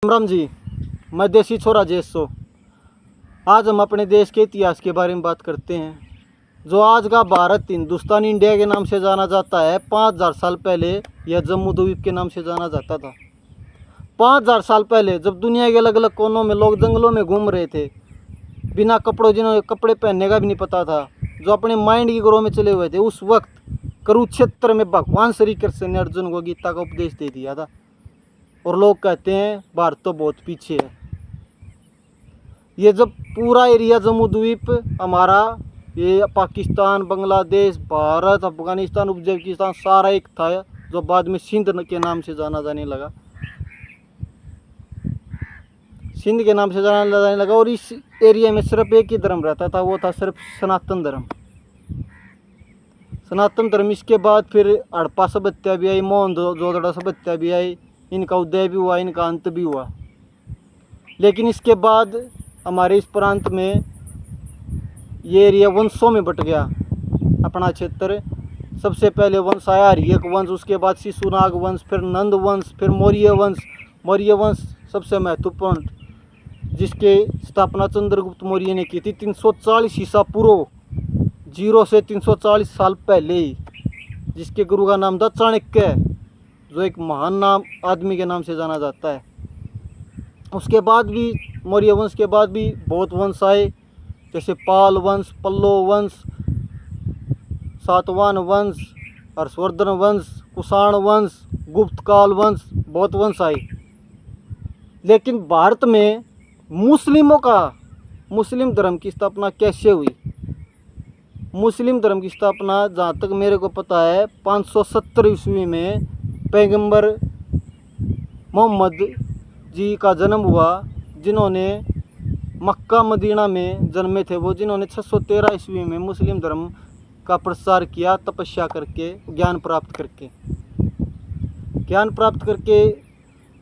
राम जी, मैं देसी छोरा जेसो। आज हम अपने देश के इतिहास के बारे में बात करते हैं। जो आज का भारत हिंदुस्तान इंडिया के नाम से जाना जाता है, 5000 साल पहले यह जम्मू द्वीप के नाम से जाना जाता था। 5000 साल पहले जब दुनिया के अलग अलग कोनों में लोग जंगलों में घूम रहे थे, बिना कपड़ों, जिन्होंने कपड़े पहनने का भी नहीं पता था, जो अपने माइंड की ग्रो में चले हुए थे, उस वक्त कुरुक्षेत्र में भगवान श्री कृष्ण ने अर्जुन को गीता का उपदेश दे दिया था। और लोग कहते हैं भारत तो बहुत पीछे है। ये जब पूरा एरिया जम्मू द्वीप हमारा, ये पाकिस्तान, बांग्लादेश, भारत, अफगानिस्तान, उज्बेकिस्तान सारा एक था, जो बाद में सिंध के नाम से जाना जाने लगा। सिंध के नाम से जाना जाने लगा। और इस एरिया में सिर्फ एक ही धर्म रहता था, वो था सिर्फ सनातन धर्म। सनातन धर्म। इसके बाद फिर हड़प्पा सभ्यता भी आई, मोहनजोदड़ो सभ्यता भी आई, इनका उदय भी हुआ, इनका अंत भी हुआ। लेकिन इसके बाद हमारे इस प्रांत में ये एरिया वंशों में बट गया। अपना क्षेत्र सबसे पहले वंश आया हर्यक वंश, उसके बाद शिशुनाग वंश, फिर नंद वंश, फिर मौर्य वंश। मौर्य वंश सबसे महत्वपूर्ण, जिसके स्थापना चंद्रगुप्त मौर्य ने की थी 340 ईसा पूर्व, 0 से 340 साल पहले ही, जिसके गुरु का नाम था चाणक्य, जो एक महान नाम आदमी के नाम से जाना जाता है। उसके बाद भी मौर्य वंश के बाद भी बहुत वंश आए, जैसे पाल वंश, पल्लव वंश, सातवाहन वंश, हर्षवर्धन वंश, कुषाण वंश, गुप्तकाल वंश, बहुत वंश आए। लेकिन भारत में मुस्लिम धर्म की स्थापना कैसे हुई? मुस्लिम धर्म की स्थापना जहाँ तक मेरे को पता है 570 ईस्वी में पैगंबर मोहम्मद जी का जन्म हुआ, जिन्होंने मक्का मदीना में जन्मे थे। वो जिन्होंने 613 ईस्वी में मुस्लिम धर्म का प्रसार किया, तपस्या करके, ज्ञान प्राप्त करके।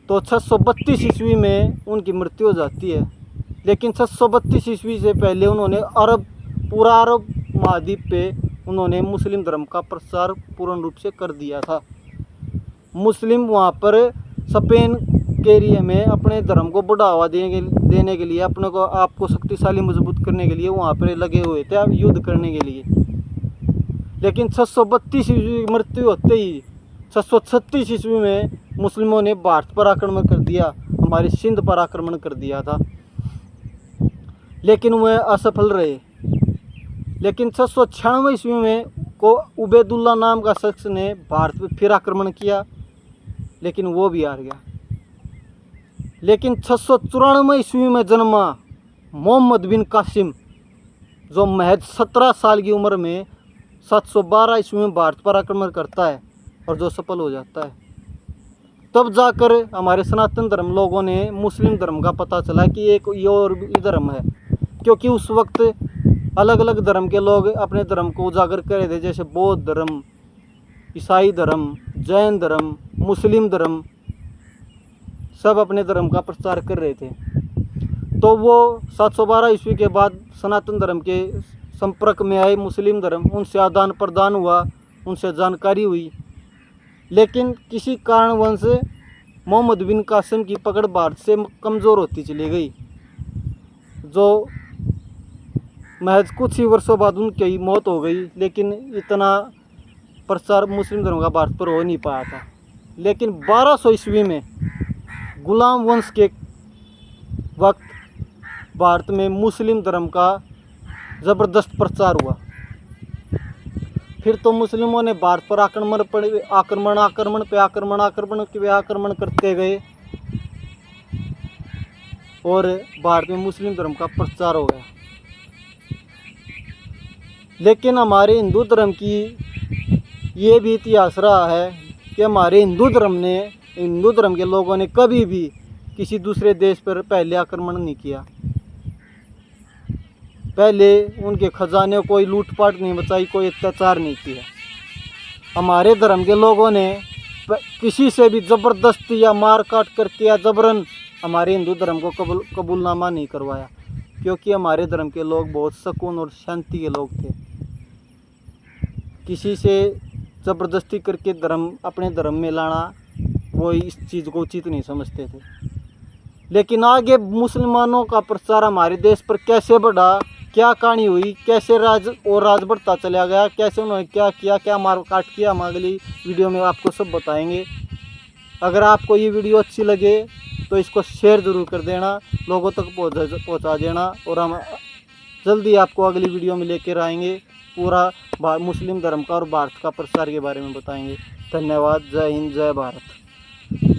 तो 632 ईस्वी में उनकी मृत्यु हो जाती है। लेकिन 632 ईस्वी से पहले उन्होंने पूरा अरब महाद्वीप पे उन्होंने मुस्लिम धर्म का प्रसार पूर्ण रूप से कर दिया था। मुस्लिम वहाँ पर स्पेन के एरिया में अपने धर्म को बढ़ावा देने के लिए, अपने को आपको शक्तिशाली मजबूत करने के लिए वहाँ पर लगे हुए थे, युद्ध करने के लिए। लेकिन 632 ईस्वी की मृत्यु होते ही 636 ईस्वी में मुस्लिमों ने भारत पर आक्रमण कर दिया, हमारे सिंध पर आक्रमण कर दिया था। लेकिन वह असफल रहे। लेकिन 696 ईस्वी में को उबैदुल्ला नाम का शख्स ने भारत पर फिर आक्रमण किया, लेकिन वो भी हार गया। लेकिन 694 ईस्वी में जन्मा मोहम्मद बिन कासिम, जो महज 17 साल की उम्र में 712 ईस्वी में भारत पर आक्रमण करता है और जो सफल हो जाता है। तब जाकर हमारे सनातन धर्म लोगों ने मुस्लिम धर्म का पता चला कि एक ये और भी धर्म है। क्योंकि उस वक्त अलग अलग धर्म के लोग अपने धर्म को उजागर कर रहे थे, जैसे बौद्ध धर्म, ईसाई धर्म, जैन धर्म, मुस्लिम धर्म, सब अपने धर्म का प्रचार कर रहे थे। तो वो 712 ईस्वी के बाद सनातन धर्म के संपर्क में आए मुस्लिम धर्म, उनसे आदान प्रदान हुआ, उनसे जानकारी हुई। लेकिन किसी कारणवश मोहम्मद बिन कासिम की पकड़ भारत से कमज़ोर होती चली गई, जो महज कुछ ही वर्षों बाद उनकी मौत हो गई। लेकिन इतना प्रसार मुस्लिम धर्म का भारत पर हो नहीं पाया था। लेकिन 1200 ईस्वी में गुलाम वंश के वक्त भारत में मुस्लिम धर्म का ज़बरदस्त प्रचार हुआ। फिर तो मुस्लिमों ने भारत पर आक्रमण करते गए और भारत में मुस्लिम धर्म का प्रचार हो गया। लेकिन हमारे हिंदू धर्म की ये भी इतिहास रहा है कि हमारे हिंदू धर्म के लोगों ने कभी भी किसी दूसरे देश पर पहले आक्रमण नहीं किया। पहले उनके खजाने कोई लूटपाट नहीं मचाई, कोई अत्याचार नहीं किया। हमारे धर्म के लोगों ने किसी से भी ज़बरदस्ती या मार काट करके या जबरन हमारे हिंदू धर्म को कबूलनामा नहीं करवाया, क्योंकि हमारे धर्म के लोग बहुत सुकून और शांति के लोग थे। किसी से ज़बरदस्ती करके अपने धर्म में लाना, वो इस चीज़ को उचित नहीं समझते थे। लेकिन आगे मुसलमानों का प्रचार हमारे देश पर कैसे बढ़ा, क्या कहानी हुई, कैसे राज बढ़ता चला गया, कैसे उन्होंने क्या किया, क्या मारकाट किया, हम अगली वीडियो में आपको सब बताएंगे। अगर आपको ये वीडियो अच्छी लगे तो इसको शेयर ज़रूर कर देना, लोगों तक पहुंचा देना, और हम जल्दी आपको अगली वीडियो में लेकर आएंगे, पूरा मुस्लिम धर्म का और भारत का प्रसार के बारे में बताएंगे। धन्यवाद। जय हिंद, जय भारत।